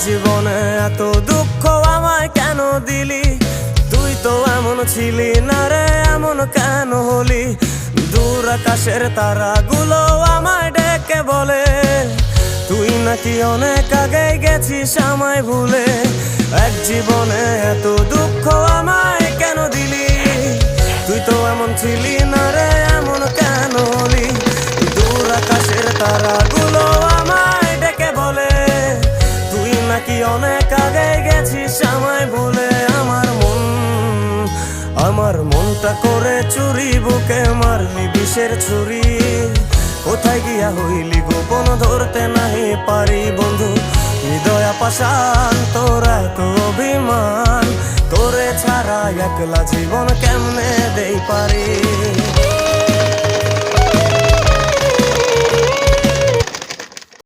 জীবনে এত দুঃখ আমায় কেন দিলি? তুই তো এমন ছিলি না রে, এমন কেন হলি? দূর আকাশের তারাগুলো আমায় ডেকে বলে তুই নাকি অনেক আগে গেছিস আমায় ভুলে। এক জীবনে এত দুঃখ আমায় কেন দিলি? তুই তো এমন ছিলি না রে, এমন কেন হলি? দূর আকাশের তারাগুলো আমায় ডেকে বলে তুই নাকি অনেক আগে গেছিস আমায় ভুলে। আমার মনটা করে চুরি, বুকে মারলি বিষের ছুরি। কোথায় গিয়া হইলি গোপন ধরতে নাহি পারি বন্ধু। হৃদয়া পাষাণ তোর এত অভিমান, তোরে ছাড়া একলা জীবন কেমনে দেই পারি।